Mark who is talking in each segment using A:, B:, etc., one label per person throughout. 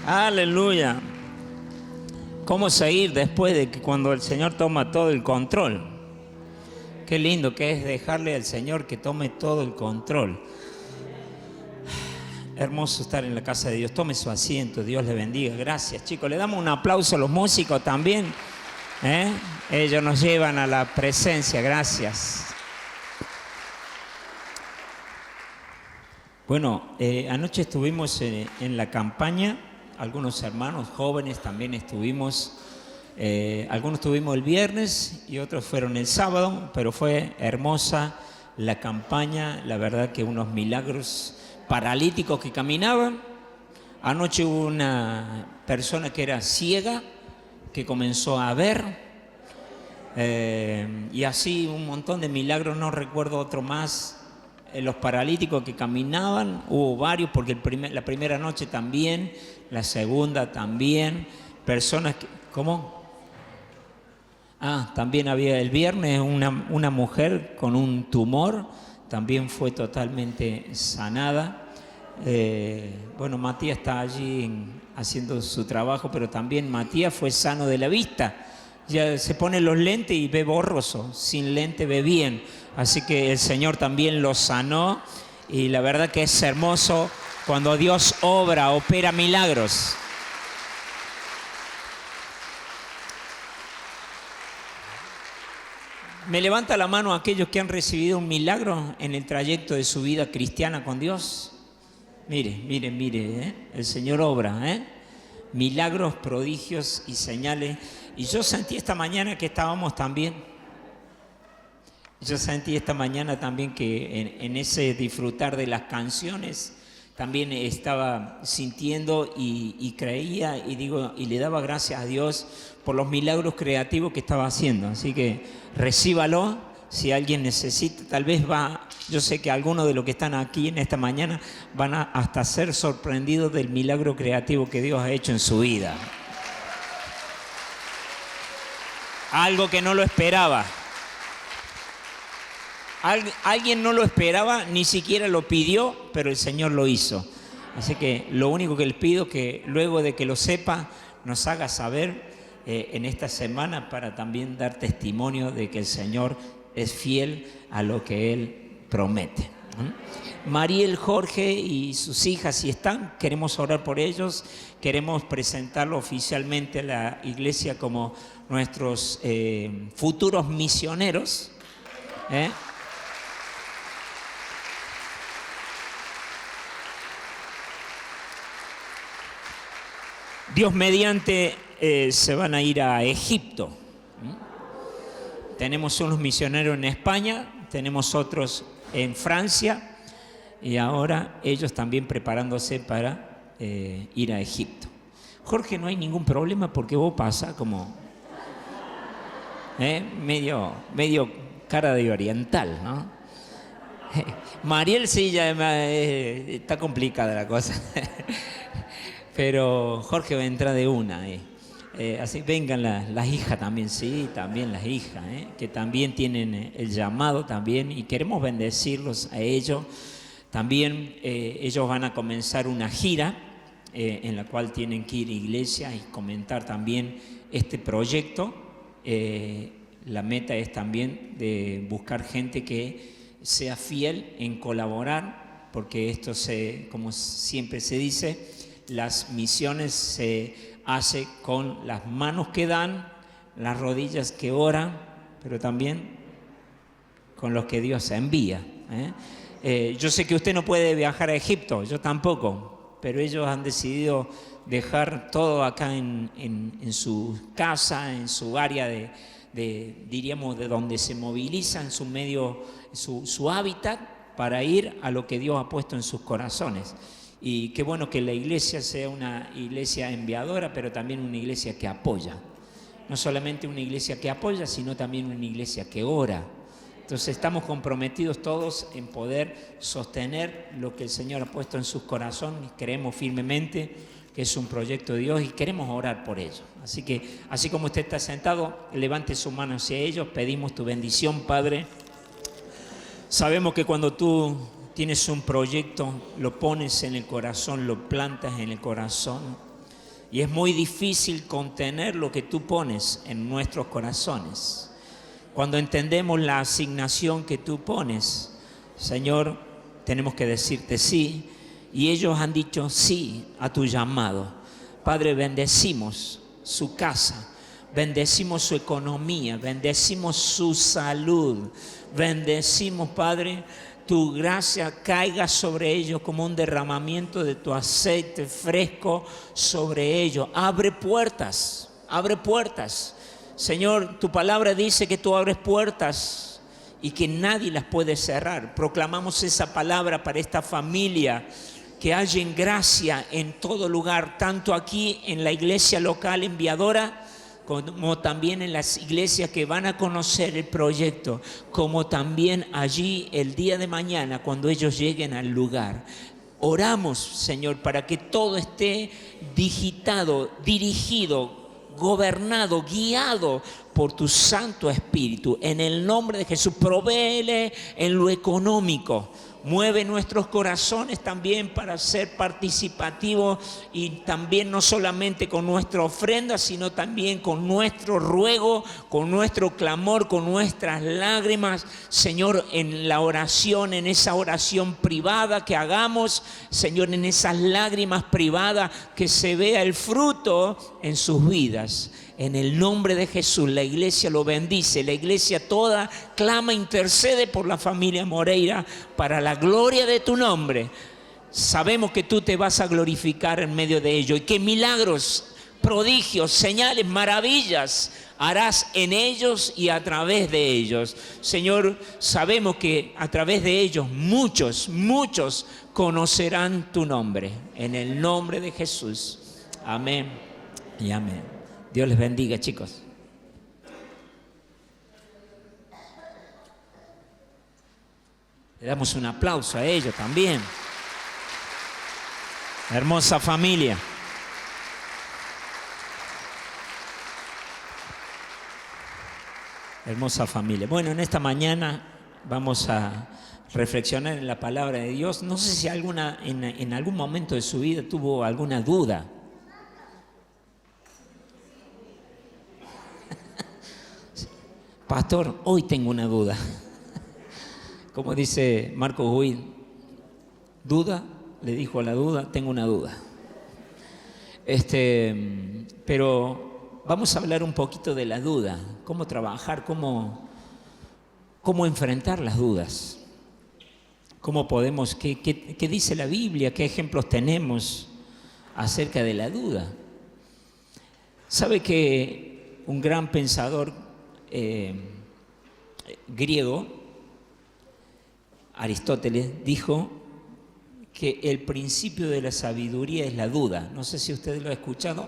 A: Aleluya. ¿Cómo seguir después de que cuando el Señor toma todo el control? Qué lindo que es dejarle al Señor que tome todo el control. Hermoso estar en la casa de Dios. Tome su asiento, Dios le bendiga. Gracias, chicos. Le damos un aplauso a los músicos también. Ellos nos llevan a la presencia. Gracias. Bueno, anoche estuvimos en la campaña. Algunos hermanos jóvenes también estuvimos. Algunos estuvimos el viernes y otros fueron el sábado, pero fue hermosa la campaña. La verdad que unos milagros, paralíticos que caminaban. Anoche hubo una persona que era ciega que comenzó a ver, y así un montón de milagros. No recuerdo otro más. Los paralíticos que caminaban, hubo varios, porque la primera noche también, la segunda también, personas que, ¿cómo? También había el viernes una mujer con un tumor, también fue totalmente sanada. Bueno, Matías está allí haciendo su trabajo, pero también Matías fue sano de la vista. Ya se pone los lentes y ve borroso, sin lente ve bien. Así que el Señor también lo sanó, y la verdad que es hermoso cuando Dios opera milagros. ¿Me levanta la mano aquellos que han recibido un milagro en el trayecto de su vida cristiana con Dios? Mire, el Señor obra, milagros, prodigios y señales. Y yo sentí esta mañana que estábamos también. Yo sentí esta mañana también que en ese disfrutar de las canciones también estaba sintiendo y creía y le daba gracias a Dios por los milagros creativos que estaba haciendo. Así que recíbalo. Si alguien necesita, tal vez yo sé que algunos de los que están aquí en esta mañana van a hasta ser sorprendidos del milagro creativo que Dios ha hecho en su vida. Algo que no lo esperaba. Alguien no lo esperaba, ni siquiera lo pidió, pero el Señor lo hizo. Así que lo único que les pido es que luego de que lo sepa, nos haga saber en esta semana, para también dar testimonio de que el Señor es fiel a lo que Él promete. Mariel, Jorge y sus hijas, si están, queremos orar por ellos. Queremos presentarlo oficialmente a la iglesia como nuestros futuros misioneros. Dios mediante se van a ir a Egipto. Tenemos unos misioneros en España, tenemos otros en Francia, y ahora ellos también preparándose para ir a Egipto. Jorge, no hay ningún problema porque vos pasás como medio cara de oriental, ¿no? Mariel sí, ya está complicada la cosa. Pero Jorge va a entrar de una. Así vengan las hijas también, sí, también las hijas, que también tienen el llamado también, y queremos bendecirlos a ellos. También ellos van a comenzar una gira en la cual tienen que ir a iglesia y comentar también este proyecto. La meta es también de buscar gente que sea fiel en colaborar, porque esto como siempre se dice, las misiones se hace con las manos que dan, las rodillas que oran, pero también con los que Dios envía. Yo sé que usted no puede viajar a Egipto, yo tampoco, pero ellos han decidido dejar todo acá en su casa, en su área diríamos, de donde se moviliza, en su medio, su hábitat, para ir a lo que Dios ha puesto en sus corazones. Y qué bueno que la iglesia sea una iglesia enviadora, pero también una iglesia que apoya. No solamente una iglesia que apoya, sino también una iglesia que ora. Entonces estamos comprometidos todos en poder sostener lo que el Señor ha puesto en sus corazones. Creemos firmemente que es un proyecto de Dios y queremos orar por ellos. Así que, así como usted está sentado, levante su mano hacia ellos. Pedimos tu bendición, Padre. Sabemos que cuando tú tienes un proyecto, lo pones en el corazón, lo plantas en el corazón. Y es muy difícil contener lo que tú pones en nuestros corazones. Cuando entendemos la asignación que tú pones, Señor, tenemos que decirte sí. Y ellos han dicho sí a tu llamado. Padre, bendecimos su casa, bendecimos su economía, bendecimos su salud, bendecimos, Padre, tu gracia caiga sobre ellos como un derramamiento de tu aceite fresco sobre ellos. Abre puertas, abre puertas. Señor, tu palabra dice que tú abres puertas y que nadie las puede cerrar. Proclamamos esa palabra para esta familia, que hallen gracia en todo lugar, tanto aquí en la iglesia local enviadora, como también en las iglesias que van a conocer el proyecto, como también allí el día de mañana cuando ellos lleguen al lugar. Oramos, Señor, para que todo esté digitado, dirigido, gobernado, guiado por tu Santo Espíritu. En el nombre de Jesús, provéele en lo económico. Mueve nuestros corazones también para ser participativos, y también no solamente con nuestra ofrenda, sino también con nuestro ruego, con nuestro clamor, con nuestras lágrimas. Señor, en la oración, en esa oración privada que hagamos, Señor, en esas lágrimas privadas, que se vea el fruto en sus vidas. En el nombre de Jesús, la iglesia lo bendice, la iglesia toda clama, intercede por la familia Moreira para la gloria de tu nombre. Sabemos que tú te vas a glorificar en medio de ello y que milagros, prodigios, señales, maravillas harás en ellos y a través de ellos. Señor, sabemos que a través de ellos muchos conocerán tu nombre. En el nombre de Jesús. Amén y amén. Dios les bendiga, chicos. Le damos un aplauso a ellos también. Hermosa familia. Hermosa familia. Bueno, en esta mañana vamos a reflexionar en la palabra de Dios. No sé si en algún momento de su vida tuvo alguna duda. Pastor, hoy tengo una duda. Como dice Marco Witt, duda, le dijo a la duda, tengo una duda. Pero vamos a hablar un poquito de la duda, cómo trabajar, cómo enfrentar las dudas. ¿Cómo podemos, qué dice la Biblia, qué ejemplos tenemos acerca de la duda? ¿Sabe que un gran pensador griego, Aristóteles, dijo que el principio de la sabiduría es la duda? No sé si usted lo ha escuchado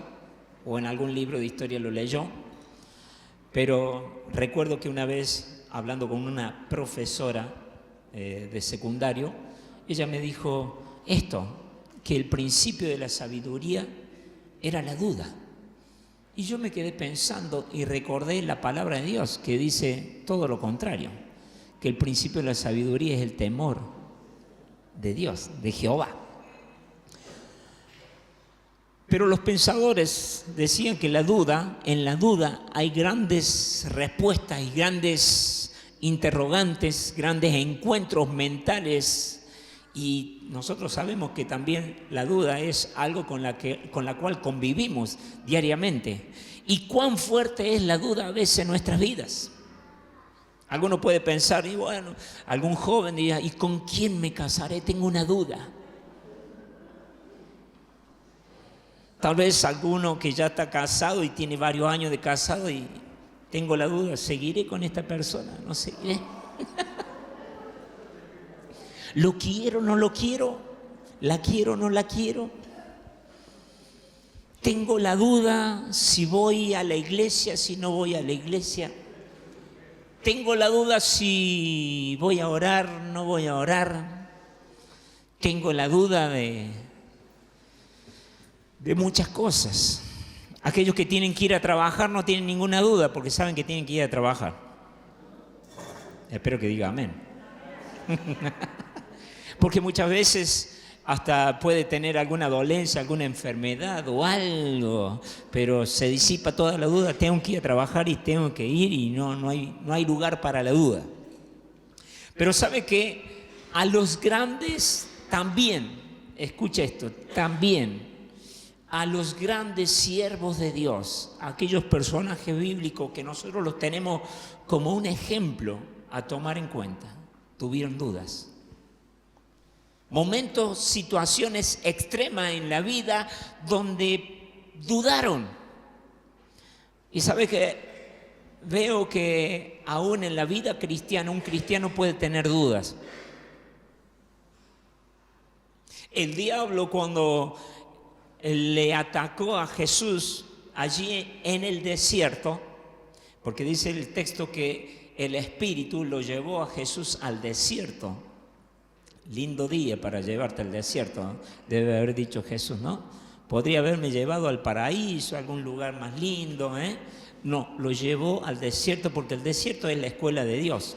A: o en algún libro de historia lo leyó, pero recuerdo que una vez, hablando con una profesora de secundario, ella me dijo esto, que el principio de la sabiduría era la duda. Y yo me quedé pensando y recordé la palabra de Dios que dice todo lo contrario, que el principio de la sabiduría es el temor de Dios, de Jehová. Pero los pensadores decían que en la duda hay grandes respuestas y grandes interrogantes, grandes encuentros mentales. Y nosotros sabemos que también la duda es algo con la cual convivimos diariamente. ¿Y cuán fuerte es la duda a veces en nuestras vidas? Alguno puede pensar, y bueno, algún joven diría, ¿y con quién me casaré? Tengo una duda. Tal vez alguno que ya está casado y tiene varios años de casado y tengo la duda, ¿seguiré con esta persona? ¿No seguiré? ¿Lo quiero, no lo quiero? ¿La quiero, no la quiero? Tengo la duda si voy a la iglesia, si no voy a la iglesia. Tengo la duda si voy a orar, no voy a orar. Tengo la duda de muchas cosas. Aquellos que tienen que ir a trabajar no tienen ninguna duda porque saben que tienen que ir a trabajar. Espero que diga amén. Porque muchas veces hasta puede tener alguna dolencia, alguna enfermedad o algo, pero se disipa toda la duda, tengo que ir a trabajar y tengo que ir y no hay lugar para la duda. Pero ¿sabe qué? A los grandes también, escucha esto, también a los grandes siervos de Dios, aquellos personajes bíblicos que nosotros los tenemos como un ejemplo a tomar en cuenta, tuvieron dudas. Momentos, situaciones extremas en la vida donde dudaron. Y sabe que veo que aún en la vida cristiana un cristiano puede tener dudas. El diablo, cuando le atacó a Jesús allí en el desierto, porque dice el texto que el Espíritu lo llevó a Jesús al desierto. Lindo día para llevarte al desierto, ¿no? Debe haber dicho Jesús, ¿no? Podría haberme llevado al paraíso, a algún lugar más lindo, ¿eh? No, lo llevó al desierto porque el desierto es la escuela de Dios.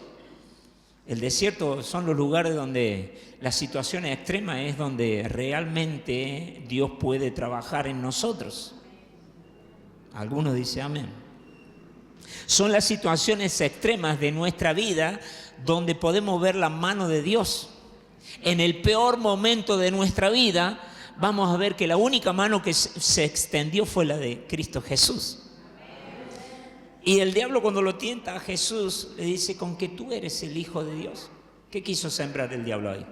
A: El desierto son los lugares donde las situaciones extremas es donde realmente Dios puede trabajar en nosotros. Algunos dicen amén. Son las situaciones extremas de nuestra vida donde podemos ver la mano de Dios. En el peor momento de nuestra vida vamos a ver que la única mano que se extendió fue la de Cristo Jesús. Y el diablo, cuando lo tienta a Jesús, le dice: con que tú eres el Hijo de Dios. ¿Qué quiso sembrar el diablo ahí?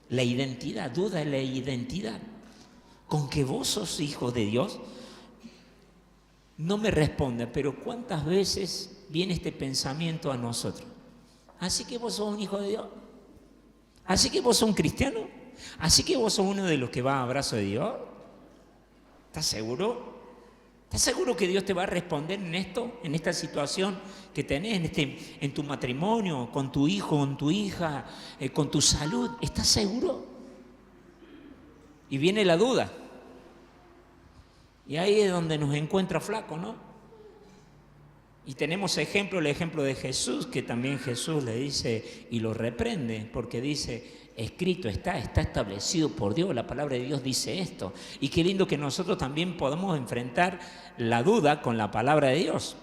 A: La identidad, duda de la identidad. Con que vos sos hijo de Dios. No me responde, pero ¿cuántas veces viene este pensamiento a nosotros? Así que vos sos un hijo de Dios. Así que vos sos un cristiano. Así que vos sos uno de los que va a abrazo de Dios. ¿Estás seguro? ¿Estás seguro que Dios te va a responder en esto, en esta situación que tenés, en tu matrimonio, con tu hijo, con tu hija, con tu salud? ¿Estás seguro? Y viene la duda. Y ahí es donde nos encuentra flaco, ¿no? Y tenemos el ejemplo de Jesús, que también Jesús le dice y lo reprende, porque dice: escrito está establecido por Dios, la palabra de Dios dice esto. Y qué lindo que nosotros también podamos enfrentar la duda con la palabra de Dios.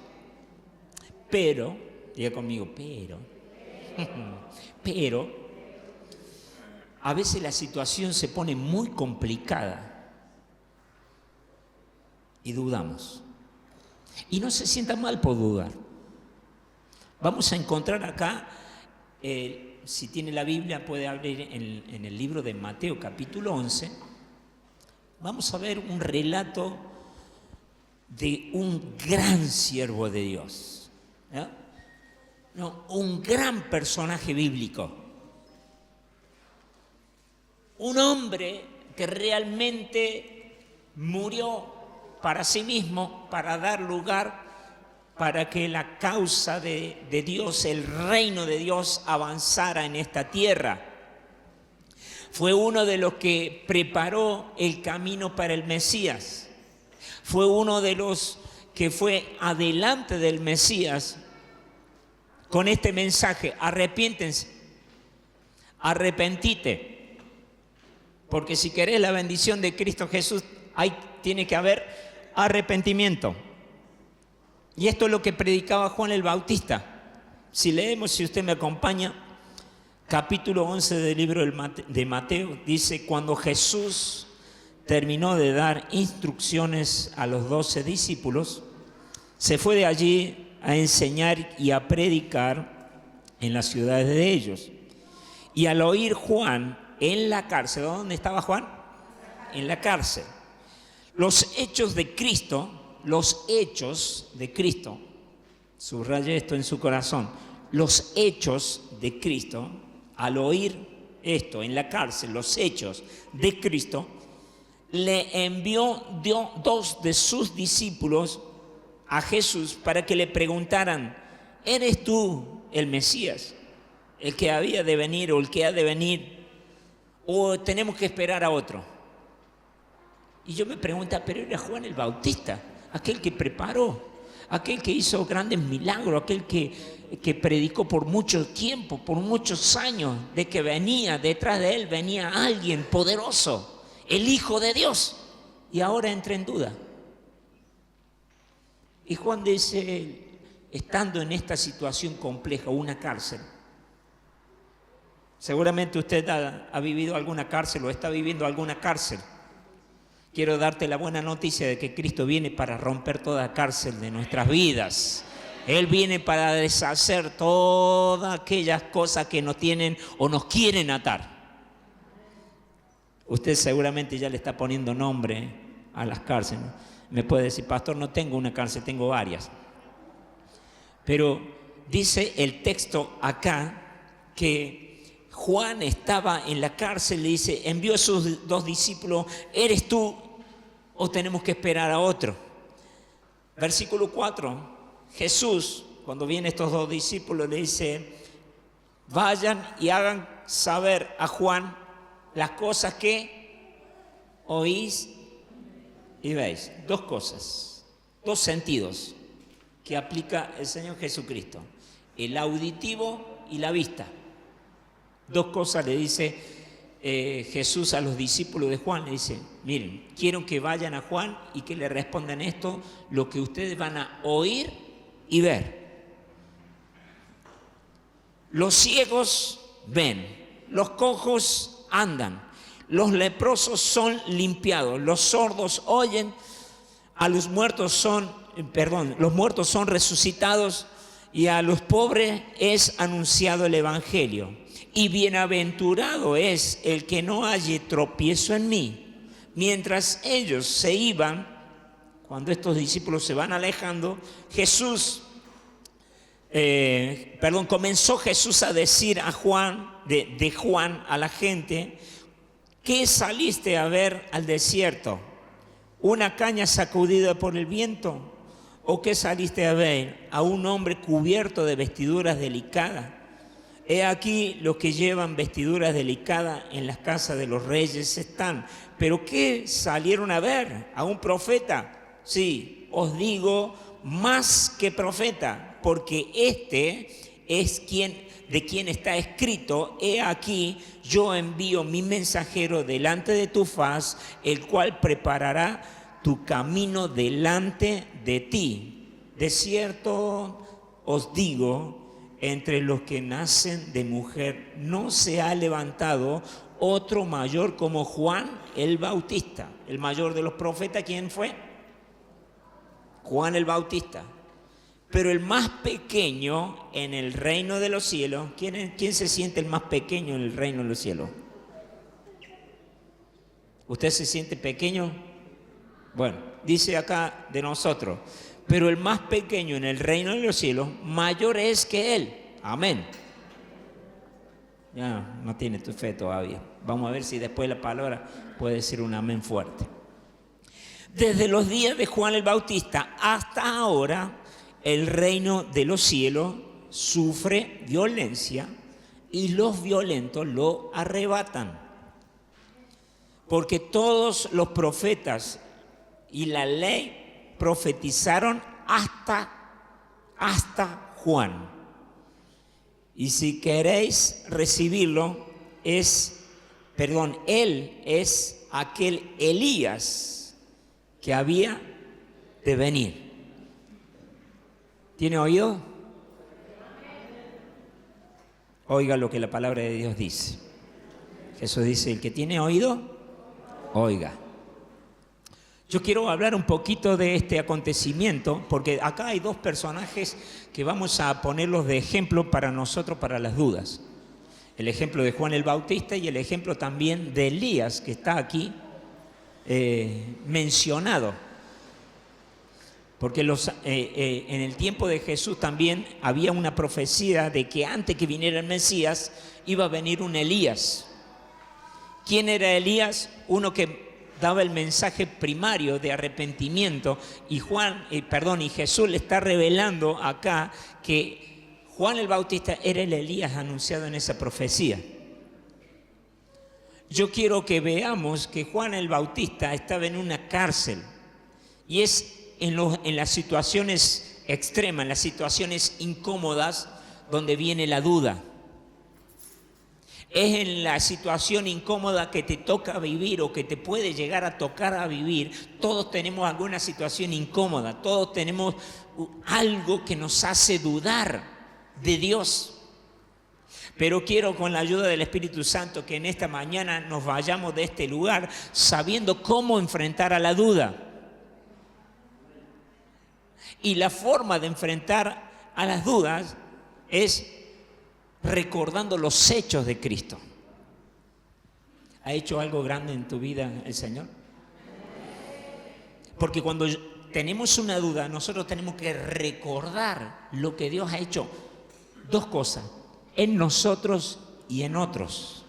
A: Pero, diga conmigo, pero, a veces la situación se pone muy complicada y dudamos. Y no se sienta mal por dudar. Vamos a encontrar acá, si tiene la Biblia puede abrir en el libro de Mateo capítulo 11. Vamos a ver un relato de un gran siervo de Dios, ¿eh? No, un gran personaje bíblico. Un hombre que realmente murió para sí mismo, para dar lugar, para que la causa de Dios, el reino de Dios avanzara en esta tierra. Fue uno de los que preparó el camino para el Mesías. Fue uno de los que fue adelante del Mesías con este mensaje: arrepiéntense, arrepentite, porque si querés la bendición de Cristo Jesús, ahí tiene que haber arrepentimiento. Y esto es lo que predicaba Juan el Bautista. Si leemos, si usted me acompaña, capítulo 11 del libro de Mateo, dice: cuando Jesús terminó de dar instrucciones a los 12 discípulos, se fue de allí a enseñar y a predicar en las ciudades de ellos. Y al oír Juan en la cárcel, ¿dónde estaba Juan? En la cárcel. Los hechos de Cristo, subraye esto en su corazón, los hechos de Cristo, al oír esto en la cárcel, los hechos de Cristo, le envió dos de sus discípulos a Jesús para que le preguntaran: ¿eres tú el Mesías, el que había de venir o el que ha de venir, o tenemos que esperar a otro? Y yo me pregunto, pero era Juan el Bautista, aquel que preparó, aquel que hizo grandes milagros, aquel que predicó por mucho tiempo, por muchos años, de que venía, detrás de él venía alguien poderoso, el Hijo de Dios, y ahora entra en duda. Y Juan dice, estando en esta situación compleja, una cárcel, seguramente usted ha vivido alguna cárcel o está viviendo alguna cárcel. Quiero darte la buena noticia de que Cristo viene para romper toda cárcel de nuestras vidas. Él viene para deshacer todas aquellas cosas que nos tienen o nos quieren atar. Usted seguramente ya le está poniendo nombre a las cárceles. Me puede decir, pastor, no tengo una cárcel, tengo varias. Pero dice el texto acá que Juan estaba en la cárcel, le dice, envió a sus 2 discípulos, ¿eres tú o tenemos que esperar a otro? Versículo 4, Jesús, cuando vienen estos 2 discípulos, le dice, vayan y hagan saber a Juan las cosas que oís y veis. 2 cosas, 2 sentidos que aplica el Señor Jesucristo, el auditivo y la vista. 2 cosas le dice Jesús a los discípulos de Juan. Le dice, miren, quiero que vayan a Juan y que le respondan esto, lo que ustedes van a oír y ver. Los ciegos ven, los cojos andan, los leprosos son limpiados, los sordos oyen, los muertos son resucitados y a los pobres es anunciado el evangelio. Y bienaventurado es el que no halle tropiezo en mí. Mientras ellos se iban, cuando estos discípulos se van alejando, comenzó Jesús a decir a Juan, de Juan a la gente, ¿qué saliste a ver al desierto? ¿Una caña sacudida por el viento? ¿O qué saliste a ver? ¿A un hombre cubierto de vestiduras delicadas? He aquí los que llevan vestiduras delicadas en las casas de los reyes están. ¿Pero qué salieron a ver? ¿A un profeta? Sí, os digo, más que profeta, porque este es de quien está escrito, he aquí, yo envío mi mensajero delante de tu faz, el cual preparará tu camino delante de ti. De cierto os digo, entre los que nacen de mujer no se ha levantado otro mayor como Juan el Bautista. El mayor de los profetas, ¿quién fue? Juan el Bautista. Pero el más pequeño en el reino de los cielos, ¿quién se siente el más pequeño en el reino de los cielos? ¿Usted se siente pequeño? Bueno, dice acá de nosotros, pero el más pequeño en el reino de los cielos, mayor es que él. Amén. Ya no tiene tu fe todavía. Vamos a ver si después la palabra puede decir un amén fuerte. Desde los días de Juan el Bautista hasta ahora, el reino de los cielos sufre violencia y los violentos lo arrebatan. Porque todos los profetas y la ley profetizaron hasta Juan. Y si queréis recibirlo, él es aquel Elías que había de venir. ¿Tiene oído? Oiga lo que la palabra de Dios dice. Jesús dice, el que tiene oído, oiga. Yo quiero hablar un poquito de este acontecimiento, porque acá hay 2 personajes que vamos a ponerlos de ejemplo para nosotros, para las dudas. El ejemplo de Juan el Bautista y el ejemplo también de Elías, que está aquí mencionado. Porque en el tiempo de Jesús también había una profecía de que antes que viniera el Mesías iba a venir un Elías. ¿Quién era Elías? Uno que daba el mensaje primario de arrepentimiento, y Jesús le está revelando acá que Juan el Bautista era el Elías anunciado en esa profecía. Yo quiero que veamos que Juan el Bautista estaba en una cárcel, y es en las situaciones extremas, en las situaciones incómodas, donde viene la duda. Es en la situación incómoda que te toca vivir o que te puede llegar a tocar a vivir. Todos tenemos alguna situación incómoda, todos tenemos algo que nos hace dudar de Dios. Pero quiero, con la ayuda del Espíritu Santo, que en esta mañana nos vayamos de este lugar sabiendo cómo enfrentar a la duda. Y la forma de enfrentar a las dudas es recordando los hechos de Cristo. ¿Ha hecho algo grande en tu vida el Señor? Porque cuando tenemos una duda, nosotros tenemos que recordar lo que Dios ha hecho. Dos cosas, en nosotros y en otros.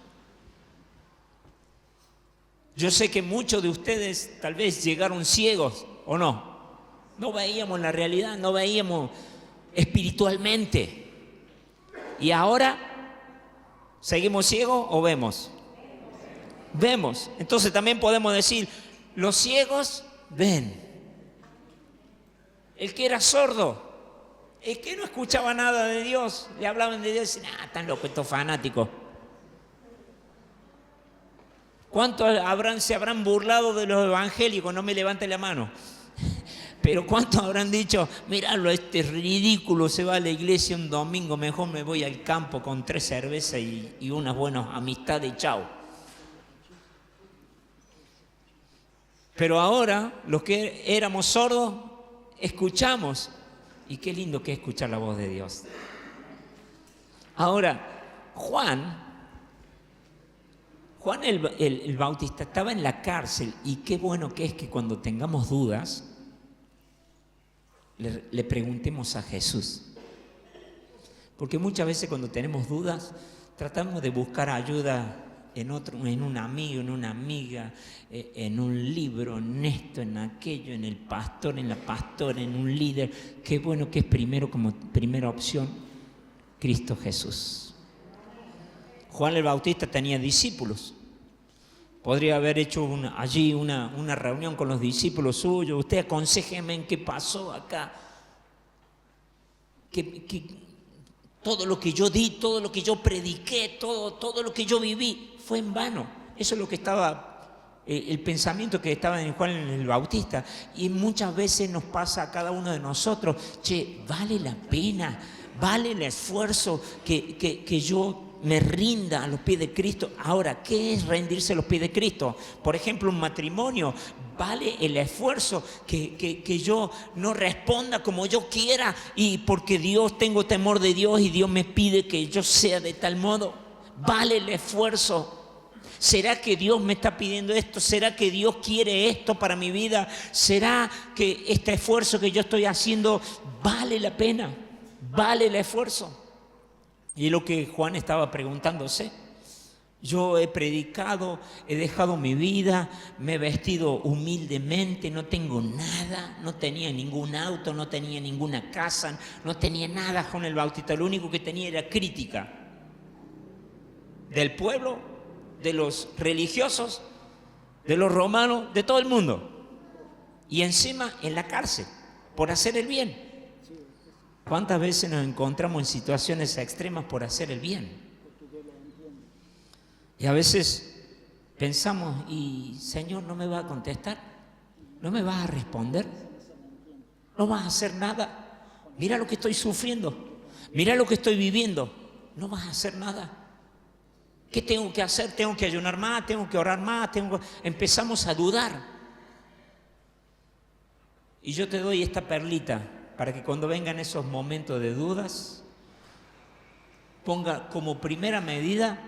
A: Yo sé que muchos de ustedes tal vez llegaron ciegos, ¿o no? No veíamos la realidad, no veíamos espiritualmente. ¿Y ahora seguimos ciegos o vemos? Vemos. Entonces también podemos decir, los ciegos ven. El que era sordo, el que no escuchaba nada de Dios, le hablaban de Dios y decían, están locos estos fanáticos. ¿Cuántos se habrán burlado de los evangélicos? No me levante la mano. Pero ¿cuántos habrán dicho, míralo, este ridículo se va a la iglesia un domingo, mejor me voy al campo con 3 cervezas y unas buenas amistades, chao? Pero ahora, los que éramos sordos, escuchamos. Y qué lindo que es escuchar la voz de Dios. Ahora, Juan el Bautista estaba en la cárcel, y qué bueno que es que cuando tengamos dudas, le preguntemos a Jesús. Porque muchas veces cuando tenemos dudas, tratamos de buscar ayuda en otro, en un amigo, en una amiga, en un libro, en esto, en aquello, en el pastor, en la pastora, en un líder. Qué bueno que es primero, como primera opción, Cristo Jesús. Juan el Bautista tenía discípulos. Podría haber hecho allí una reunión con los discípulos suyos. Usted aconséjeme en qué pasó acá. Que todo lo que yo di, todo lo que yo prediqué, todo lo que yo viví fue en vano. Eso es lo que estaba, el pensamiento que estaba en Juan el Bautista. Y muchas veces nos pasa a cada uno de nosotros, vale la pena, vale el esfuerzo que yo me rinda a los pies de Cristo. Ahora, ¿qué es rendirse a los pies de Cristo? Por ejemplo, un matrimonio. ¿Vale el esfuerzo que yo no responda como yo quiera y porque tengo temor de Dios y Dios me pide que yo sea de tal modo? ¿Vale el esfuerzo? ¿Será que Dios me está pidiendo esto? ¿Será que Dios quiere esto para mi vida? ¿Será que este esfuerzo que yo estoy haciendo vale la pena? ¿Vale el esfuerzo? Y es lo que Juan estaba preguntándose. Yo he predicado, he dejado mi vida, me he vestido humildemente, no tengo nada, no tenía ningún auto, no tenía ninguna casa, no tenía nada. Juan el Bautista lo único que tenía era crítica del pueblo, de los religiosos, de los romanos, de todo el mundo. Y encima en la cárcel, por hacer el bien. ¿Cuántas veces nos encontramos en situaciones extremas por hacer el bien? Y a veces pensamos, y Señor, ¿no me va a contestar? ¿No me vas a responder? ¿No vas a hacer nada? Mira lo que estoy sufriendo, mira lo que estoy viviendo. ¿No vas a hacer nada? ¿Qué tengo que hacer? ¿Tengo que ayunar más? ¿Tengo que orar más? Empezamos a dudar. Y yo te doy esta perlita para que cuando vengan esos momentos de dudas, ponga como primera medida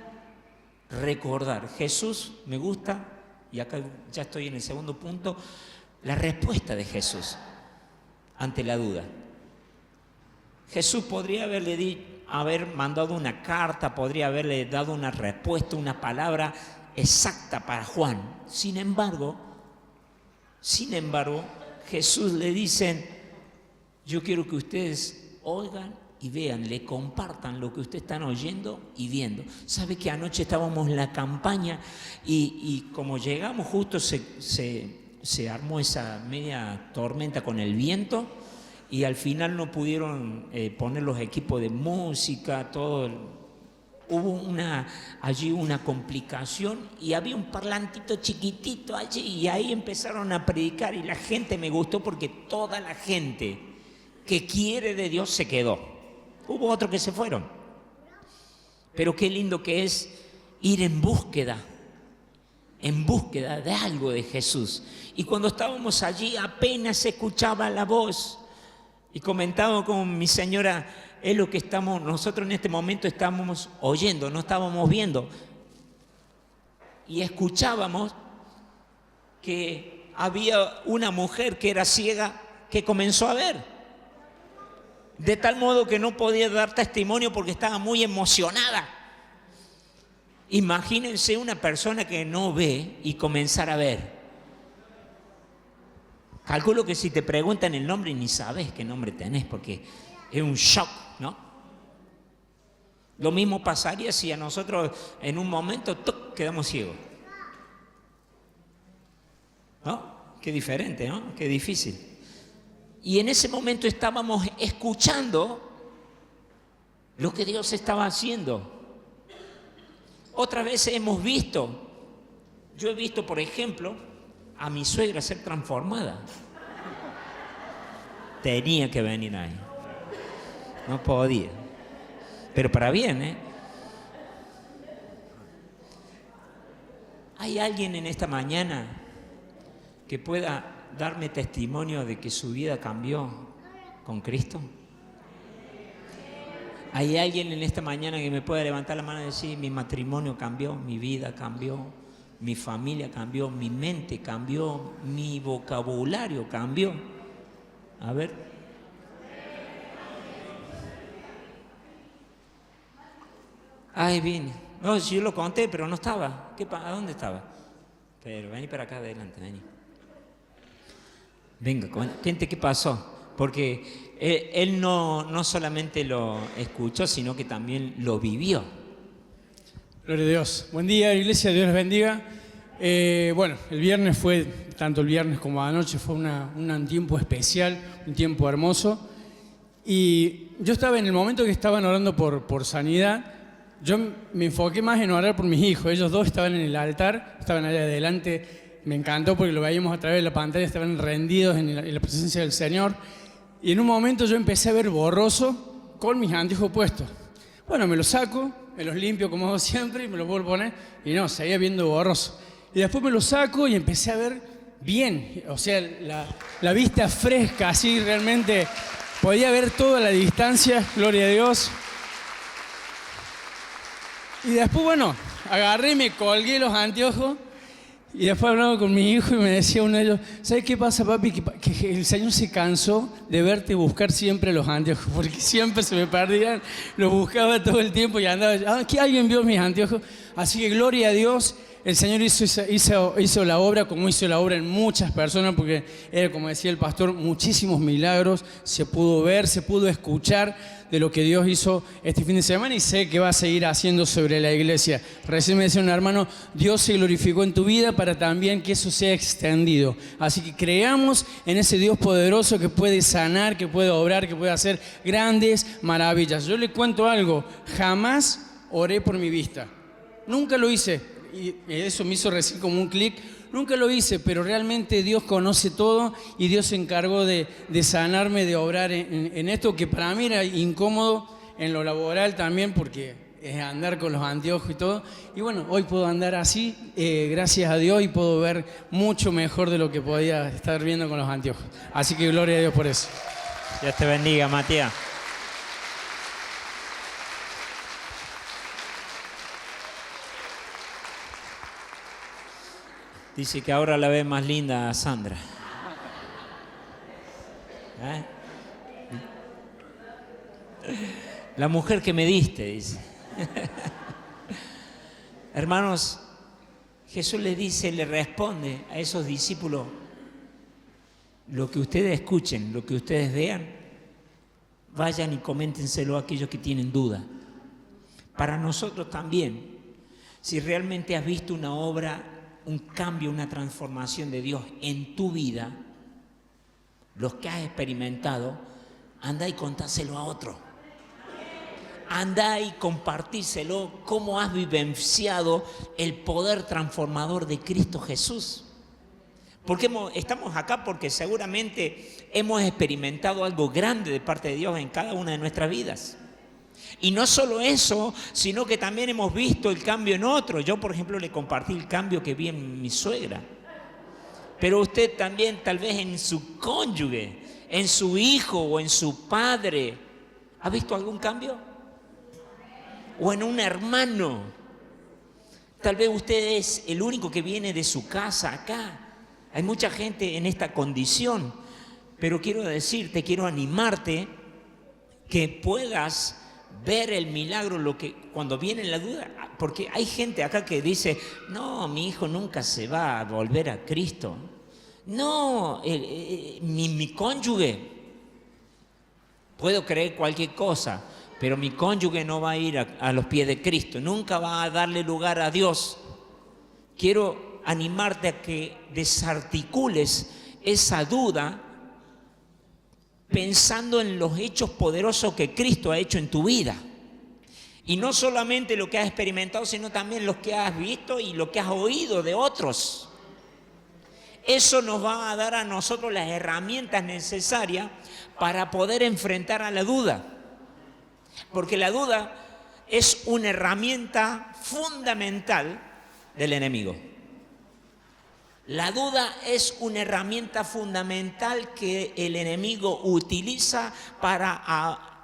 A: recordar. Jesús, me gusta, y acá ya estoy en el segundo punto, la respuesta de Jesús ante la duda. Jesús podría haber mandado una carta, podría haberle dado una respuesta, una palabra exacta para Juan. Sin embargo, Jesús le dice, yo quiero que ustedes oigan y vean, le compartan lo que ustedes están oyendo y viendo. ¿Sabe que anoche estábamos en la campaña y como llegamos justo se armó esa media tormenta con el viento y al final no pudieron poner los equipos de música, todo. Hubo allí una complicación y había un parlantito chiquitito allí y ahí empezaron a predicar y la gente, me gustó porque toda la gente que quiere de Dios se quedó. Hubo otros que se fueron, pero qué lindo que es ir en búsqueda de algo de Jesús. Y cuando estábamos allí apenas se escuchaba la voz y comentaba con mi señora, es lo que nosotros en este momento estábamos oyendo, no estábamos viendo. Y escuchábamos que había una mujer que era ciega que comenzó a ver. De tal modo que no podía dar testimonio porque estaba muy emocionada. Imagínense una persona que no ve y comenzar a ver. Calculo que si te preguntan el nombre ni sabes qué nombre tenés porque es un shock, ¿no? Lo mismo pasaría si a nosotros en un momento quedamos ciegos. ¿No? Qué diferente, ¿no? Qué difícil. Y en ese momento estábamos escuchando lo que Dios estaba haciendo. Otras veces hemos visto, yo he visto, por ejemplo, a mi suegra ser transformada. Tenía que venir ahí. No podía. Pero para bien, ¿eh? ¿Hay alguien en esta mañana que pueda darme testimonio de que su vida cambió con Cristo? ¿Hay alguien en esta mañana que me pueda levantar la mano y decir, mi matrimonio cambió, mi vida cambió, mi familia cambió, mi mente cambió, mi vocabulario cambió? A ver. Ay, vine. No, yo lo conté, pero no estaba. ¿A dónde estaba? Pero vení para acá adelante, vení. Venga, cuente qué pasó. Porque él no solamente lo escuchó, sino que también lo vivió.
B: Gloria a Dios. Buen día, iglesia, Dios les bendiga. Bueno, el viernes fue, tanto el viernes como anoche, fue un tiempo especial, un tiempo hermoso. Y yo estaba en el momento que estaban orando por sanidad, yo me enfoqué más en orar por mis hijos. Ellos dos estaban en el altar, estaban allá adelante. Me encantó porque lo veíamos a través de la pantalla, estaban rendidos en la presencia del Señor. Y en un momento yo empecé a ver borroso con mis anteojos puestos. Bueno, me los saco, me los limpio como hago siempre y me los vuelvo a poner. Y no, seguía viendo borroso. Y después me los saco y empecé a ver bien. O sea, la vista fresca, así realmente podía ver toda la distancia, gloria a Dios. Y después, bueno, agarré y me colgué los anteojos. Y después hablaba con mi hijo y me decía uno de ellos, ¿sabes qué pasa, papi? Que el Señor se cansó de verte buscar siempre los anteojos, porque siempre se me perdían, los buscaba todo el tiempo y andaba, ¿que alguien vio mis anteojos? Así que gloria a Dios, el Señor hizo la obra como hizo la obra en muchas personas, porque era, como decía el pastor, muchísimos milagros, se pudo ver, se pudo escuchar de lo que Dios hizo este fin de semana y sé que va a seguir haciendo sobre la iglesia. Recién me decía un hermano, Dios se glorificó en tu vida para también que eso sea extendido. Así que creamos en ese Dios poderoso que puede sanar, que puede obrar, que puede hacer grandes maravillas. Yo le cuento algo, jamás oré por mi vista. Nunca lo hice y eso me hizo recién como un clic. Nunca lo hice, pero realmente Dios conoce todo y Dios se encargó de sanarme, de obrar en esto que para mí era incómodo en lo laboral también porque es andar con los anteojos y todo. Y bueno, hoy puedo andar así, gracias a Dios, y puedo ver mucho mejor de lo que podía estar viendo con los anteojos. Así que gloria a Dios por eso.
A: Dios te bendiga, Matías. Dice que ahora la ve más linda a Sandra. ¿Eh? La mujer que me diste, dice. Hermanos, Jesús le responde a esos discípulos, lo que ustedes escuchen, lo que ustedes vean, vayan y coméntenselo a aquellos que tienen duda. Para nosotros también, si realmente has visto una obra, un cambio, una transformación de Dios en tu vida, los que has experimentado, Andá y contáselo a otro. Andá y compartíselo cómo has vivenciado el poder transformador de Cristo Jesús. Porque estamos acá porque seguramente hemos experimentado algo grande de parte de Dios en cada una de nuestras vidas. Y no solo eso, sino que también hemos visto el cambio en otros. Yo, por ejemplo, le compartí el cambio que vi en mi suegra. Pero usted también, tal vez en su cónyuge, en su hijo o en su padre, ¿ha visto algún cambio? O en un hermano. Tal vez usted es el único que viene de su casa acá. Hay mucha gente en esta condición. Pero quiero decirte, quiero animarte que puedas ver el milagro cuando viene la duda. Porque hay gente acá que dice, no, mi hijo nunca se va a volver a Cristo. No, mi cónyuge. Puedo creer cualquier cosa, pero mi cónyuge no va a ir a los pies de Cristo. Nunca va a darle lugar a Dios. Quiero animarte a que desarticules esa duda pensando en los hechos poderosos que Cristo ha hecho en tu vida. Y no solamente lo que has experimentado, sino también lo que has visto y lo que has oído de otros. Eso nos va a dar a nosotros las herramientas necesarias para poder enfrentar a la duda. Porque la duda es una herramienta fundamental del enemigo. La duda es una herramienta fundamental que el enemigo utiliza para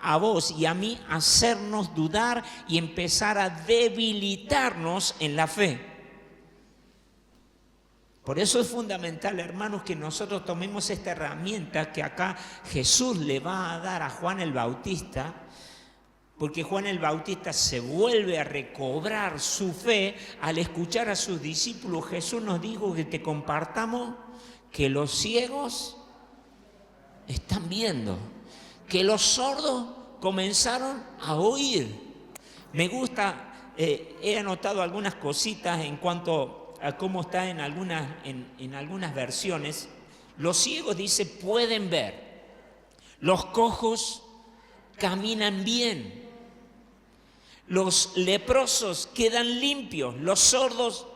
A: a vos y a mí hacernos dudar y empezar a debilitarnos en la fe. Por eso es fundamental, hermanos, que nosotros tomemos esta herramienta que acá Jesús le va a dar a Juan el Bautista, porque Juan el Bautista se vuelve a recobrar su fe al escuchar a sus discípulos. Jesús nos dijo que compartamos que los ciegos están viendo, que los sordos comenzaron a oír. Me gusta, he anotado algunas cositas en cuanto a cómo está en algunas versiones. Los ciegos, dice, pueden ver. Los cojos caminan bien. Los leprosos quedan limpios. Los sordos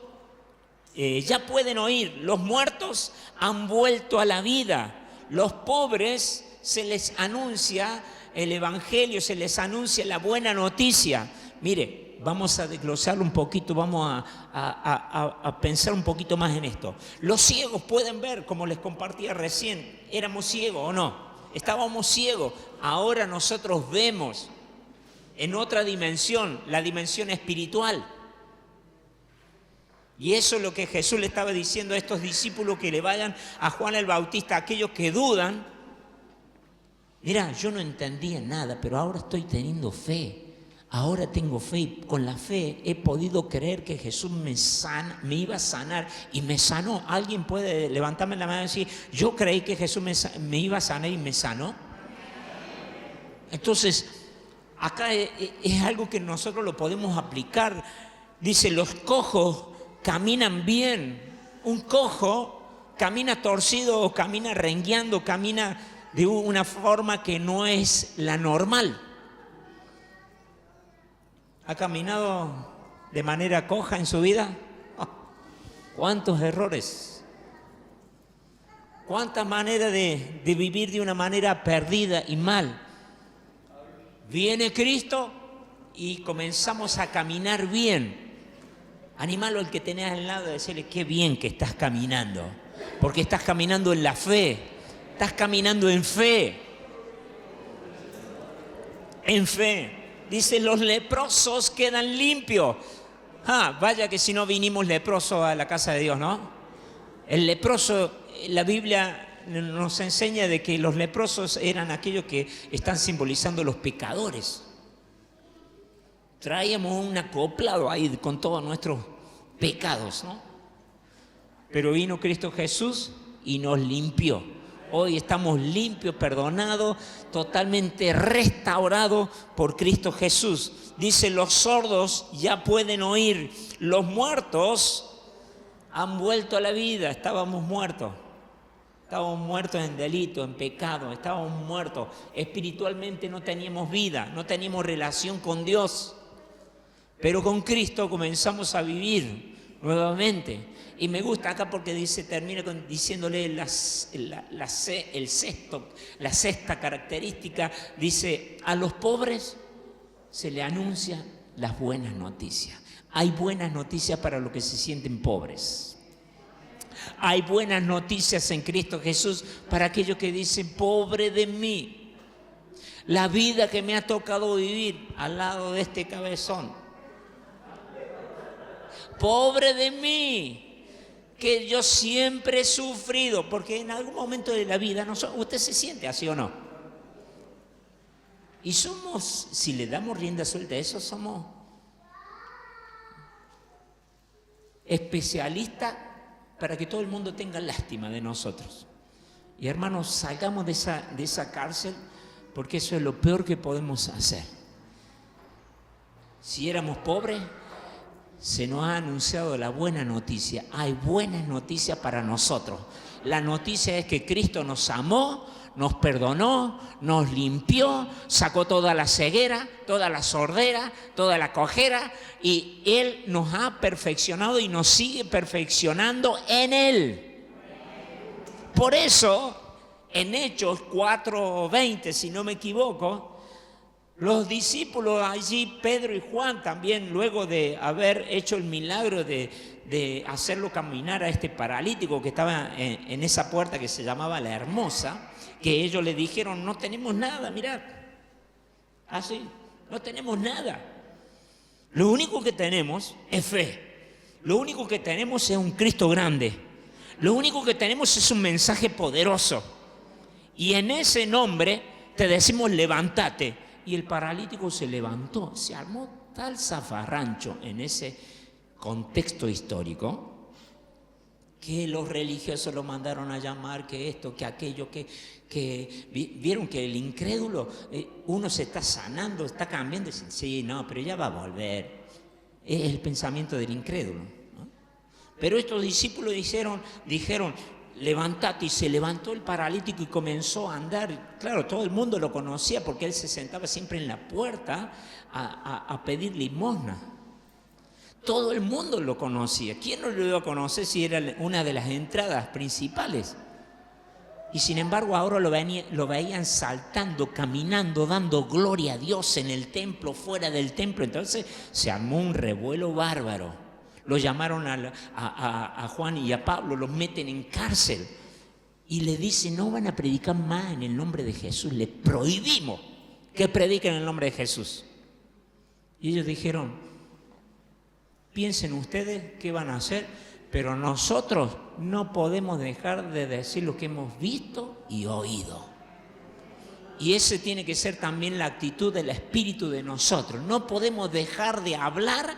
A: ya pueden oír. Los muertos han vuelto a la vida. Los pobres se les anuncia el evangelio, se les anuncia la buena noticia. Mire, vamos a desglosarlo un poquito, vamos a pensar un poquito más en esto. Los ciegos pueden ver, como les compartía recién. ¿Éramos ciegos o no? Estábamos ciegos. Ahora nosotros vemos en otra dimensión, la dimensión espiritual. Y eso es lo que Jesús le estaba diciendo a estos discípulos que le vayan a Juan el Bautista, aquellos que dudan. Mira, yo no entendía nada, pero ahora estoy teniendo fe. Ahora tengo fe y con la fe he podido creer que Jesús me iba a sanar y me sanó. ¿Alguien puede levantarme la mano y decir, yo creí que Jesús me iba a sanar y me sanó? Entonces, acá es algo que nosotros lo podemos aplicar. Dice, los cojos caminan bien. Un cojo camina torcido o camina rengueando, camina de una forma que no es la normal. ¿Ha caminado de manera coja en su vida? Oh, ¿cuántos errores? ¿Cuántas maneras de vivir de una manera perdida y mal? Viene Cristo y comenzamos a caminar bien. Animalo al que tenés al lado y decirle, qué bien que estás caminando. Porque estás caminando en la fe. Estás caminando en fe. En fe. Dice, los leprosos quedan limpios. Vaya que si no vinimos leprosos a la casa de Dios, ¿no? El leproso, la Biblia nos enseña de que los leprosos eran aquellos que están simbolizando los pecadores. Traíamos un acoplado ahí con todos nuestros pecados, ¿no? Pero vino Cristo Jesús y nos limpió. Hoy estamos limpios, perdonados, totalmente restaurados por Cristo Jesús. Dice, los sordos ya pueden oír. Los muertos han vuelto a la vida. Estábamos muertos. Estábamos muertos en delito, en pecado, estábamos muertos. Espiritualmente no teníamos vida, no teníamos relación con Dios. Pero con Cristo comenzamos a vivir nuevamente. Y me gusta acá porque termina diciéndole la sexta característica. Dice, a los pobres se le anuncian las buenas noticias. Hay buenas noticias para los que se sienten pobres. Hay buenas noticias en Cristo Jesús para aquellos que dicen, pobre de mí. La vida que me ha tocado vivir al lado de este cabezón. Pobre de mí, que yo siempre he sufrido, porque en algún momento de la vida, usted se siente así o no. Y somos, si le damos rienda suelta a eso, somos especialistas para que todo el mundo tenga lástima de nosotros. Y hermanos, salgamos de esa cárcel, porque eso es lo peor que podemos hacer. Si éramos pobres, se nos ha anunciado la buena noticia. Hay buenas noticias para nosotros. La noticia es que Cristo nos amó, nos perdonó, nos limpió, sacó toda la ceguera, toda la sordera, toda la cojera, y Él nos ha perfeccionado y nos sigue perfeccionando en Él. Por eso, en Hechos 4:20, si no me equivoco, los discípulos allí, Pedro y Juan también, luego de haber hecho el milagro de hacerlo caminar a este paralítico que estaba en esa puerta que se llamaba La Hermosa, que ellos le dijeron, no tenemos nada, mirad, así, no tenemos nada. Lo único que tenemos es fe. Lo único que tenemos es un Cristo grande. Lo único que tenemos es un mensaje poderoso. Y en ese nombre te decimos, levántate. Y el paralítico se levantó. Se armó tal zafarrancho en ese contexto histórico que los religiosos lo mandaron a llamar, que esto, que aquello, que vieron que el incrédulo, uno se está sanando, está cambiando, dicen, sí, no, pero ya va a volver. Es el pensamiento del incrédulo, ¿no? Pero estos discípulos dijeron, levántate, y se levantó el paralítico y comenzó a andar. Claro, todo el mundo lo conocía porque él se sentaba siempre en la puerta a pedir limosna. Todo el mundo lo conocía. ¿Quién no lo iba a conocer si era una de las entradas principales? Y sin embargo ahora lo veían saltando, caminando, dando gloria a Dios en el templo, fuera del templo. Entonces se armó un revuelo bárbaro. Lo llamaron a Juan y a Pablo, los meten en cárcel. Y le dicen, no van a predicar más en el nombre de Jesús. Les prohibimos que prediquen en el nombre de Jesús. Y ellos dijeron, piensen ustedes qué van a hacer, pero nosotros no podemos dejar de decir lo que hemos visto y oído. Y esa tiene que ser también la actitud del Espíritu de nosotros. No podemos dejar de hablar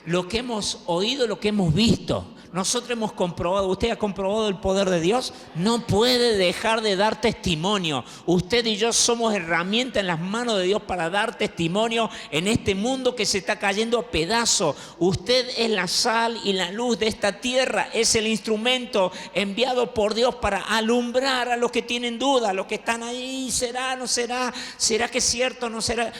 A: lo que hemos oído, lo que hemos visto. Nosotros hemos comprobado, usted ha comprobado el poder de Dios, no puede dejar de dar testimonio. Usted y yo somos herramientas en las manos de Dios para dar testimonio en este mundo que se está cayendo a pedazos. Usted es la sal y la luz de esta tierra, es el instrumento enviado por Dios para alumbrar a los que tienen dudas, a los que están ahí, ¿será, no será? ¿Será que es cierto, no será?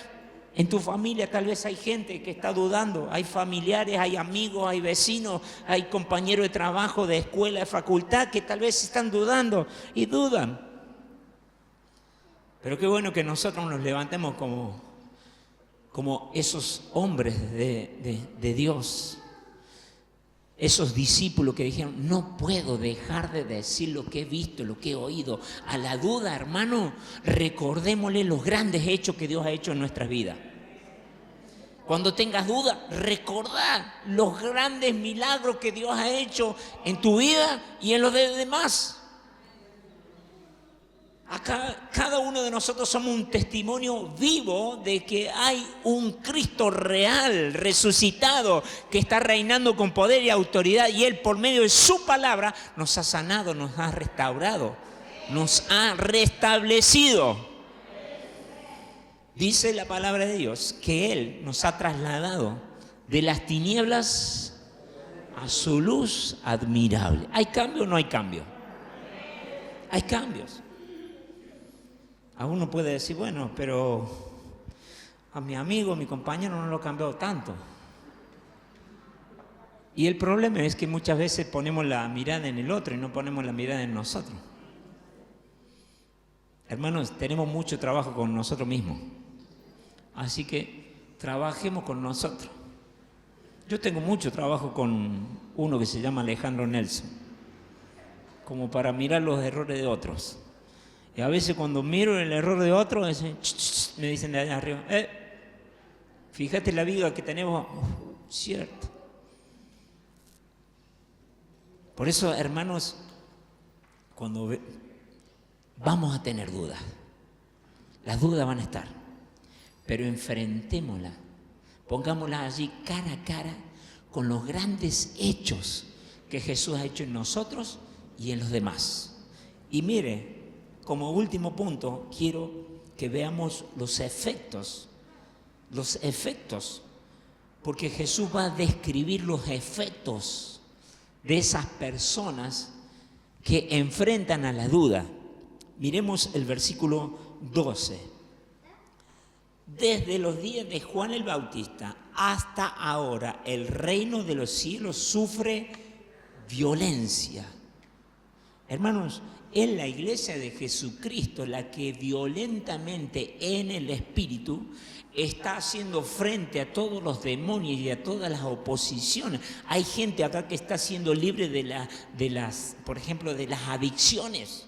A: En tu familia tal vez hay gente que está dudando, hay familiares, hay amigos, hay vecinos, hay compañeros de trabajo, de escuela, de facultad que tal vez están dudando y dudan. Pero qué bueno que nosotros nos levantemos como esos hombres de Dios, esos discípulos que dijeron, no puedo dejar de decir lo que he visto, lo que he oído. A la duda, hermano, recordémosle los grandes hechos que Dios ha hecho en nuestras vidas. Cuando tengas duda, recordá los grandes milagros que Dios ha hecho en tu vida y en los de los demás. Acá cada uno de nosotros somos un testimonio vivo de que hay un Cristo real, resucitado, que está reinando con poder y autoridad, y Él por medio de su palabra nos ha sanado, nos ha restaurado, nos ha restablecido. Dice la palabra de Dios que Él nos ha trasladado de las tinieblas a su luz admirable. ¿Hay cambio o no hay cambio? Hay cambios. A uno puede decir, bueno, pero a mi amigo, mi compañero no lo ha cambiado tanto. Y el problema es que muchas veces ponemos la mirada en el otro y no ponemos la mirada en nosotros. Hermanos, tenemos mucho trabajo con nosotros mismos. Así que trabajemos con nosotros. Yo tengo mucho trabajo con uno que se llama Alejandro Nelson, como para mirar los errores de otros. Y a veces cuando miro el error de otro, me dicen de allá arriba, fíjate la viga que tenemos. Cierto. Por eso, hermanos, cuando vamos a tener dudas, las dudas van a estar, pero enfrentémoslas, pongámoslas allí cara a cara con los grandes hechos que Jesús ha hecho en nosotros y en los demás. Y mire, como último punto, quiero que veamos los efectos, porque Jesús va a describir los efectos de esas personas que enfrentan a la duda. Miremos el versículo 12. Desde los días de Juan el Bautista hasta ahora, el reino de los cielos sufre violencia. Hermanos, es la iglesia de Jesucristo la que violentamente en el Espíritu está haciendo frente a todos los demonios y a todas las oposiciones. Hay gente acá que está siendo libre de las, por ejemplo, de las adicciones.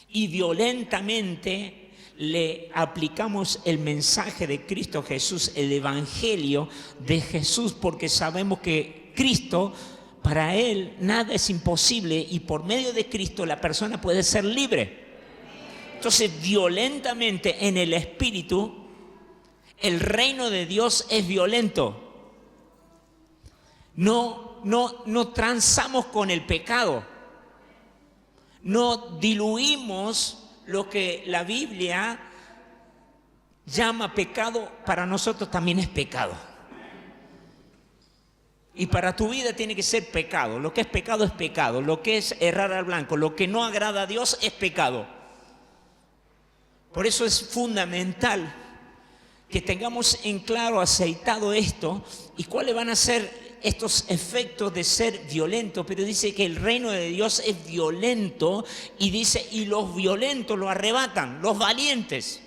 A: Y violentamente le aplicamos el mensaje de Cristo Jesús, el evangelio de Jesús, porque sabemos que Cristo, para Él nada es imposible y por medio de Cristo la persona puede ser libre. Entonces, violentamente en el Espíritu, el reino de Dios es violento. No transamos con el pecado. No diluimos lo que la Biblia llama pecado, para nosotros también es pecado. Y para tu vida tiene que ser pecado. Lo que es pecado es pecado. Lo que es errar al blanco, lo que no agrada a Dios es pecado. Por eso es fundamental que tengamos en claro, aceitado esto, y cuáles van a ser estos efectos de ser violento. Pero dice que el reino de Dios es violento, y dice, y los violentos lo arrebatan, los valientes.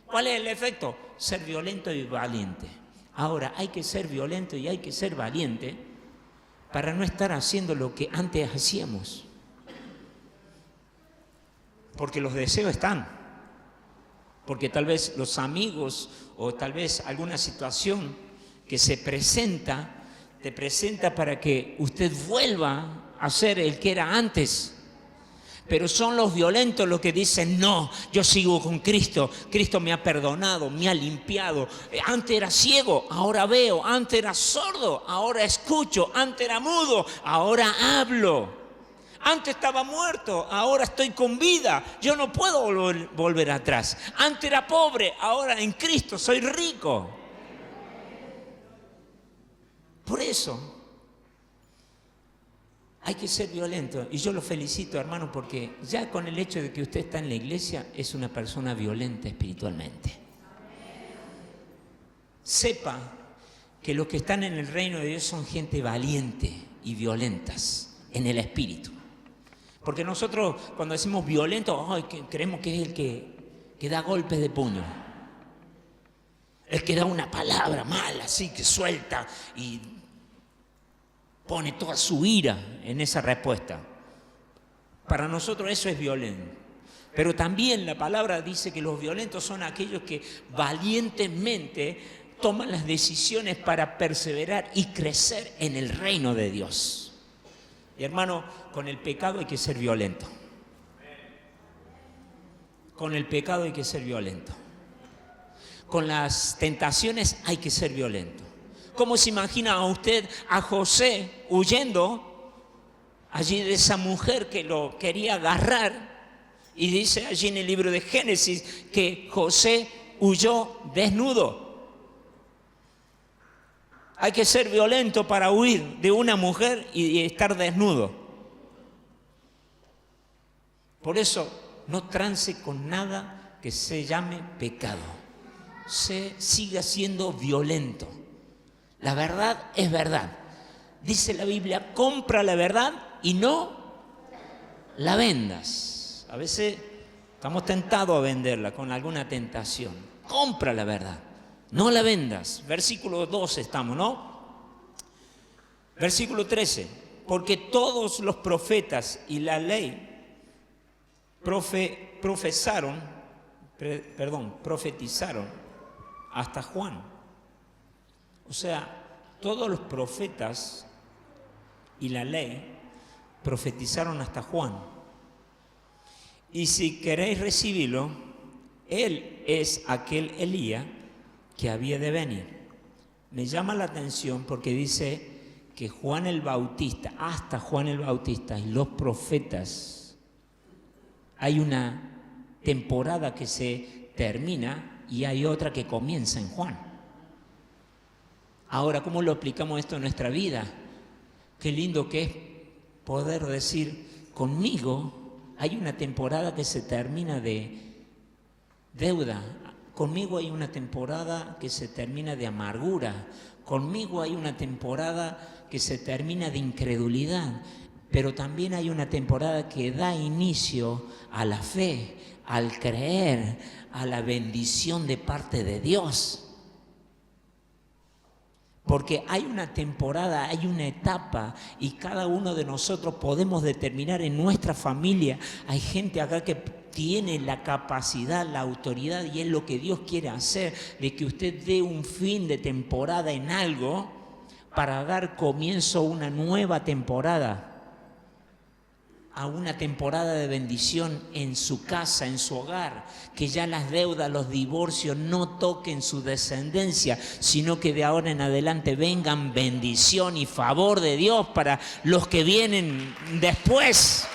A: ¿Cuál es el efecto? Ser violento y valiente. Ahora, hay que ser violento y hay que ser valiente para no estar haciendo lo que antes hacíamos. Porque los deseos están. Porque tal vez los amigos o tal vez alguna situación que se presenta, te presenta para que usted vuelva a ser el que era antes. Pero son los violentos los que dicen, no, yo sigo con Cristo. Cristo me ha perdonado, me ha limpiado. Antes era ciego, ahora veo. Antes era sordo, ahora escucho. Antes era mudo, ahora hablo. Antes estaba muerto, ahora estoy con vida. Yo no puedo volver atrás. Antes era pobre, ahora en Cristo soy rico. Por eso hay que ser violento. Y yo lo felicito, hermano, porque ya con el hecho de que usted está en la iglesia es una persona violenta espiritualmente. Sepa que los que están en el reino de Dios son gente valiente y violentas en el espíritu. Porque nosotros cuando decimos violento, creemos que es el que da golpes de puño. El que da una palabra mala, así que suelta y pone toda su ira en esa respuesta. Para nosotros eso es violento. Pero también la palabra dice que los violentos son aquellos que valientemente toman las decisiones para perseverar y crecer en el reino de Dios. Y hermano, con el pecado hay que ser violento. Con el pecado hay que ser violento. Con las tentaciones hay que ser violento. ¿Cómo se imagina a usted a José huyendo allí de esa mujer que lo quería agarrar? Y dice allí en el libro de Génesis que José huyó desnudo. Hay que ser violento para huir de una mujer y estar desnudo. Por eso no trance con nada que se llame pecado. Siga siendo violento. La verdad es verdad. Dice la Biblia, compra la verdad y no la vendas. A veces estamos tentados a venderla con alguna tentación. Compra la verdad, no la vendas. Versículo 12 estamos, ¿no? Versículo 13. Porque todos los profetas y la ley profetizaron hasta Juan. O sea, todos los profetas y la ley profetizaron hasta Juan. Y si queréis recibirlo, él es aquel Elías que había de venir. Me llama la atención porque dice que Juan el Bautista, hasta Juan el Bautista y los profetas, hay una temporada que se termina y hay otra que comienza en Juan. Ahora, ¿cómo lo aplicamos esto en nuestra vida? Qué lindo que es poder decir, conmigo hay una temporada que se termina de deuda, conmigo hay una temporada que se termina de amargura, conmigo hay una temporada que se termina de incredulidad, pero también hay una temporada que da inicio a la fe, al creer, a la bendición de parte de Dios. Porque hay una temporada, hay una etapa y cada uno de nosotros podemos determinar en nuestra familia. Hay gente acá que tiene la capacidad, la autoridad y es lo que Dios quiere hacer, de que usted dé un fin de temporada en algo para dar comienzo a una nueva temporada. A una temporada de bendición en su casa, en su hogar, que ya las deudas, los divorcios no toquen su descendencia, sino que de ahora en adelante vengan bendición y favor de Dios para los que vienen después.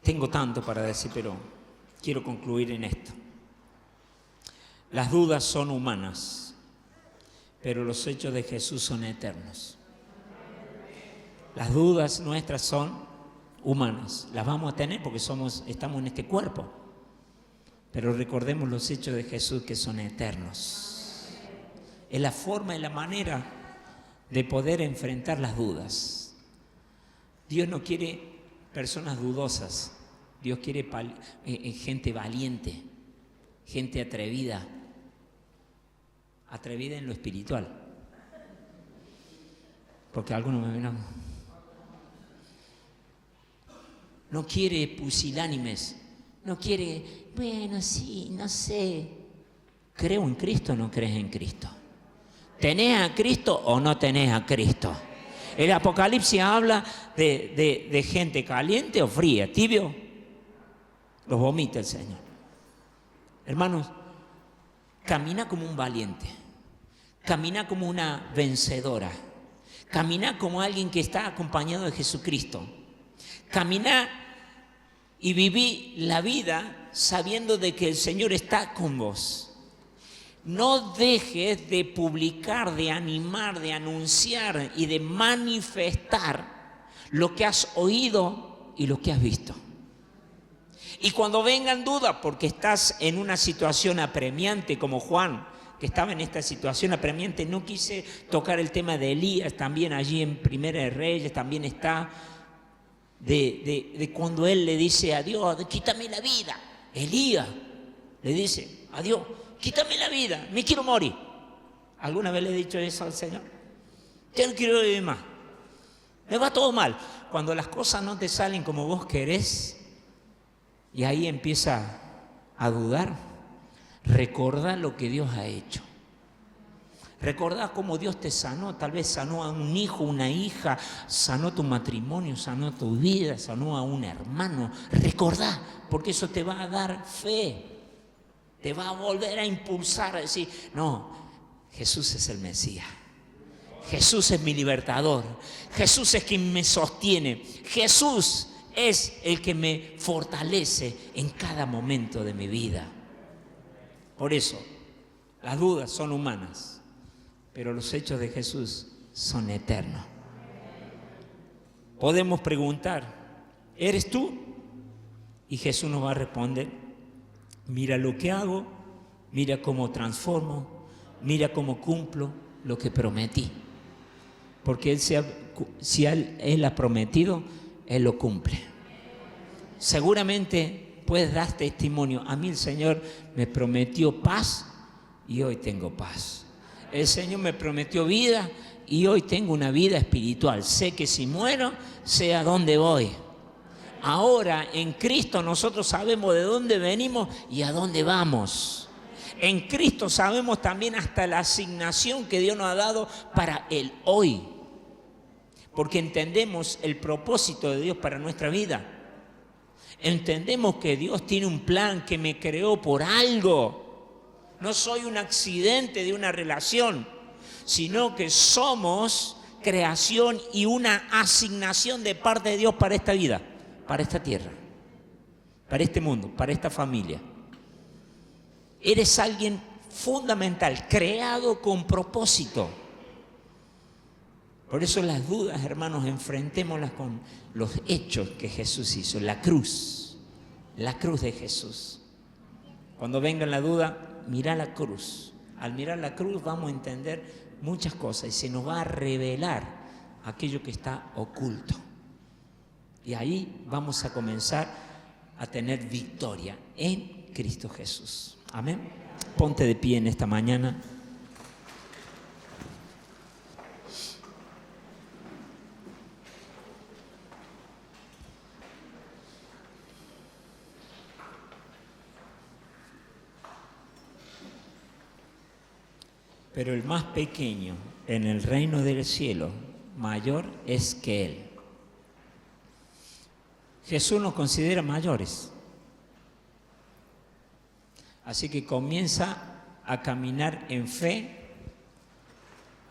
A: Tengo tanto para decir, pero quiero concluir en esto. Las dudas son humanas, pero los hechos de Jesús son eternos. Las dudas nuestras son humanas, las vamos a tener porque estamos en este cuerpo, pero recordemos los hechos de Jesús que son eternos. Es la forma y la manera de poder enfrentar las dudas. Dios no quiere personas dudosas, Dios quiere gente valiente, gente atrevida en lo espiritual. Porque algunos me ven, no quiere pusilánimes, no quiere, bueno, sí, no sé, ¿creo en Cristo o no crees en Cristo? ¿Tenés a Cristo o no tenés a Cristo? El Apocalipsis habla de gente caliente o fría, tibio, los vomita el Señor. Hermanos, camina como un valiente, camina como una vencedora, camina como alguien que está acompañado de Jesucristo, camina y viví la vida sabiendo de que el Señor está con vos. No dejes de publicar, de animar, de anunciar y de manifestar lo que has oído y lo que has visto. Y cuando vengan dudas, porque estás en una situación apremiante como Juan, que estaba en esta situación apremiante, no quise tocar el tema de Elías, también allí en Primera de Reyes, también está de cuando él le dice a Dios, quítame la vida. Elías le dice a Dios, quítame la vida, me quiero morir. ¿Alguna vez le he dicho eso al Señor? Ya no quiero vivir más, me va todo mal. Cuando las cosas no te salen como vos querés, y ahí empieza a dudar, recordá lo que Dios ha hecho. Recordá cómo Dios te sanó, tal vez sanó a un hijo, una hija, sanó tu matrimonio, sanó tu vida, sanó a un hermano. Recordá, porque eso te va a dar fe, te va a volver a impulsar a decir, no, Jesús es el Mesías, Jesús es mi libertador, Jesús es quien me sostiene, Jesús es el que me fortalece en cada momento de mi vida. Por eso, Las dudas son humanas, pero los hechos de Jesús son eternos. Podemos preguntar, ¿eres tú? Y Jesús nos va a responder, mira lo que hago, mira cómo transformo, mira cómo cumplo lo que prometí. Porque si Él ha prometido, Él lo cumple. Seguramente puedes dar testimonio. A mí el Señor me prometió paz y hoy tengo paz. El Señor me prometió vida y hoy tengo una vida espiritual. Sé que si muero, sé a dónde voy. Ahora en Cristo nosotros sabemos de dónde venimos y a dónde vamos. En Cristo sabemos también hasta la asignación que Dios nos ha dado para el hoy. Porque entendemos el propósito de Dios para nuestra vida. Entendemos que Dios tiene un plan, que me creó por algo. No soy un accidente de una relación, sino que somos creación y una asignación de parte de Dios para esta vida, para esta tierra, para este mundo, para esta familia. Eres alguien fundamental, creado con propósito. Por eso las dudas, hermanos, enfrentémoslas con los hechos que Jesús hizo. La cruz de Jesús. Cuando venga la duda, mira la cruz. Al mirar la cruz vamos a entender muchas cosas y se nos va a revelar aquello que está oculto. Y ahí vamos a comenzar a tener victoria en Cristo Jesús. Amén. Ponte de pie en esta mañana. Pero el más pequeño en el reino del cielo, mayor es que él. Jesús nos considera mayores. Así que comienza a caminar en fe,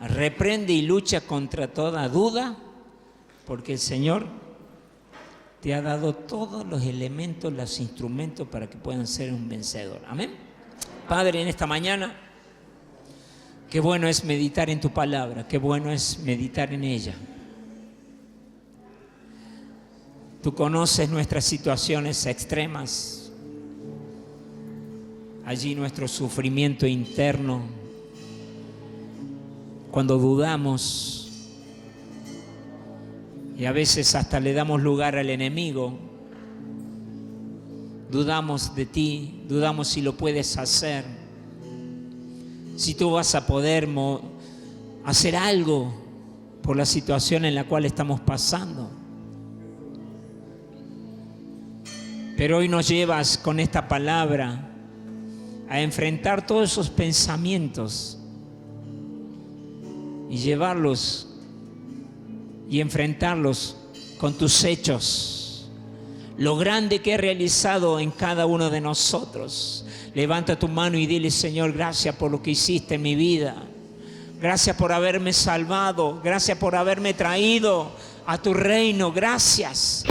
A: reprende y lucha contra toda duda, porque el Señor te ha dado todos los elementos, los instrumentos para que puedan ser un vencedor. Amén. Padre, en esta mañana, qué bueno es meditar en tu palabra, qué bueno es meditar en ella. Tú conoces nuestras situaciones extremas, allí nuestro sufrimiento interno, cuando dudamos y a veces hasta le damos lugar al enemigo, dudamos de ti, dudamos si lo puedes hacer, si tú vas a poder hacer algo por la situación en la cual estamos pasando. Pero hoy nos llevas con esta palabra a enfrentar todos esos pensamientos y llevarlos y enfrentarlos con tus hechos. Lo grande que he realizado en cada uno de nosotros. Levanta tu mano y dile: Señor, gracias por lo que hiciste en mi vida. Gracias por haberme salvado. Gracias por haberme traído a tu reino. Gracias.